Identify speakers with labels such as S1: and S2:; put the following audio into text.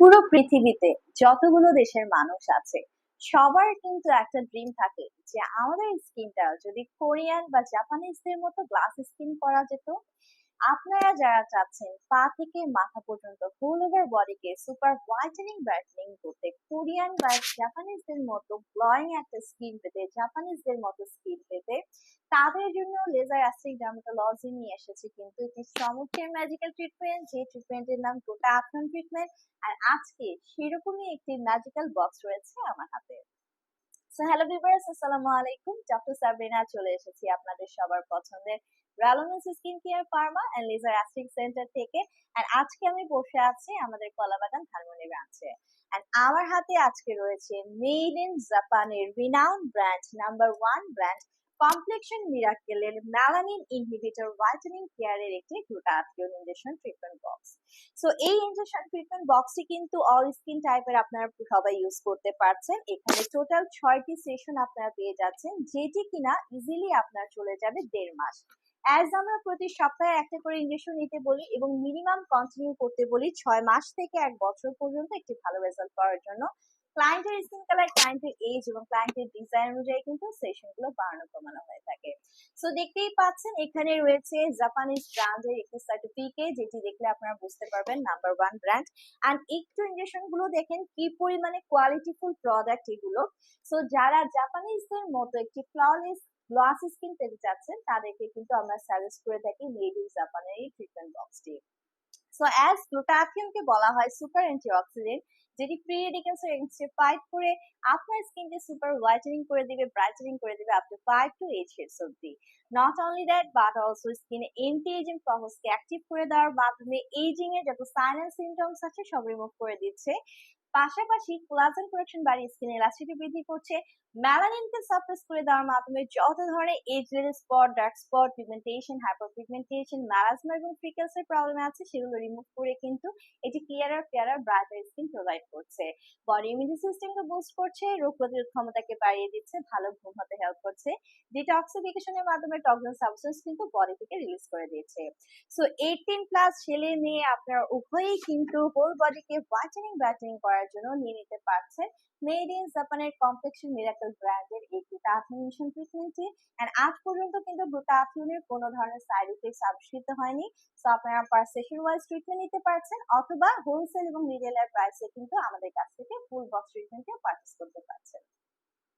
S1: পুরো পৃথিবীতে যতগুলো দেশের মানুষ আছে সবার কিন্তু একটা ড্রিম থাকে যে আমাদের স্কিনটা যদি কোরিয়ান বা জাপানিজদের মতো গ্লাস স্কিন করা যেত। আপনারা যারা চাচ্ছেন পা থেকে মাথা পর্যন্ত ফুল ওভার বডিকে সুপার হোয়াইটেনিং ব্রাইটনিং করতে, কোরিয়ান বা জাপানিজদের মতো গ্লোয়িং একটা স্কিন পেতে, জাপানিজদের মতো স্কিন পেতে, তাদের জন্য লেজার অ্যাস্টিক ডার্মাটোলজি নিয়ে এসেছে কিন্তু একটি চমৎকার ম্যাজিক্যাল ট্রিটমেন্ট, যে ট্রিটমেন্টের নাম গোটা আফটার ট্রিটমেন্ট। আর আজকে সেরকমই একটি ম্যাজিক্যাল বক্স রয়েছে আমার হাতে। সো হ্যালো ভিউয়ার্স, আসসালামু আলাইকুম। ডক্টর সাবরিনা চলে এসেছি আপনাদের সবার পছন্দের রেলোমেন্স skin care pharma and laser aesthetic centre থেকে। আর আজকে আমি বসে আছি আমাদের কলাবাগান ধানমন্ডি ব্রাঞ্চে। এন্ড আমার হাতে আজকে রয়েছে মেড ইন জাপানের renowned brand, number one brand complexion মিরাকেলের মেলানিন ইনহিবিটর হোয়াইটেনিং কেয়ারের একটি glutathione injection treatment box. So এই ইনজেকশন ট্রিটমেন্ট বক্সটি কিন্তু অল স্কিন টাইপের আপনারা সবাই ইউজ করতে পারছেন। এখানে টোটাল 6টি সেশন আপনারা পেয়ে যাচ্ছেন, যেটি কিনা ইজিলি আপনার চলে যাবে 1.5 মাস। অ্যাজ আমরা প্রতি সপ্তাহে একটা করে ইনজেকশন নিতে বলি এবং মিনিমাম কন্টিনিউ করতে বলি 6 মাস থেকে 1 বছর পর্যন্ত একটি ভালো রেজাল্ট পাওয়ার জন্য। ক্লায়েন্টের স্কিন কালার, ক্লায়েন্টের এজ এবং ক্লায়েন্টের ডিজাইন অনুযায়ী কিন্তু সেশনগুলো বাড়ানো কমানো হয়ে থাকে। সো দেখতেই পাচ্ছেন এখানে রয়েছে জাপানিজ ব্র্যান্ডের একটি সার্টিফিকেট, যেটি দেখলে আপনারা বুঝতে পারবেন নাম্বার ওয়ান ব্র্যান্ড। অ্যান্ড একটু ইনজেকশন গুলো দেখেন কি পরিমাণে কোয়ালিটিফুল প্রোডাক্ট এগুলো। সো যারা জাপানিজদের মতো একটি ফ্ললেস গ্লাস স্কিন পেতে চাচ্ছেন তাদেরকে কিন্তু আমরা সাজেস্ট করে থাকি মেড ইন জাপানের এই ট্রিটমেন্ট বক্সটি। সো অ্যাজ গ্লুটাথিয়নকে বলা হয় সুপার অ্যান্টিঅক্সিডেন্ট, যেটি ফ্রি রেডিক্যালস এর এগেইনস্টে ফাইট করে আপনার স্কিনকে সুপার হোয়াইটেনিং করে দিবে, ব্রাইটেনিং করে দিবে আপ টু 5 to 8 শেডস অবধি। Not only that but also স্কিনে এন্টি এজিং প্রসেসকে অ্যাক্টিভ করে দেওয়ার মাধ্যমে এজিং এর যত সাইলেন্ট সিমটমস আছে সব রিমুভ করে দিচ্ছে। পাশাপাশি কোলাজেন প্রোডাকশন বাড়িয়ে স্কিন এলাস্টিসিটি বৃদ্ধি করছে। মেলানিনকে সাপ্রেস করে দেওয়ার মাধ্যমে যত ধরনের age related spot, dark spot, pigmentation, hyper pigmentation, melasma এবং ফ্রিকেলস এর প্রবলেম আছে সেগুলো রিমুভ করে কিন্তু এটি ক্লিয়ারার ব্রাইটার স্কিন প্রোভাইড করছে। বডি ইমিউন সিস্টেমকে বুস্ট করছে, রোগ প্রতিরোধ ক্ষমতাকে বাড়িয়ে দিচ্ছে, ভালো ঘুম হতে হেল্প করছে, ডিটক্সিফিকেশনের মাধ্যমে টক্সিন সাবস্টেন্স কিন্তু বডি থেকে রিলিজ করে দিচ্ছে। সো 18 প্লাস ছেলে মেয়ে আপনারা উভয়ই কিন্তু হোল বডিকে হোয়াইটেনিং ব্রাইটেনিং করার জন্য নিয়ে নিতে পারছেন মেড ইন জাপানের কমপ্লেক্সন মিরাকল ব্র্যান্ডের এই গ্লুটাথিয়ন ট্রিটমেন্টটি। এন্ড আজ পর্যন্ত কিন্তু গ্লুটাথিয়নের কোনো ধরনের সাইড ইফেক্টস আবিষ্কৃত হয়নি। সো আপনারা পার সেশন ওয়াইজ ট্রিটমেন্ট নিতে পারছেন অথবা হোলসেল এবং রিটেলার প্রাইসে কিন্তু আমাদের কাছ থেকে ফুল বক্স ট্রিটমেন্টে পারচেজ করতে পারছেন।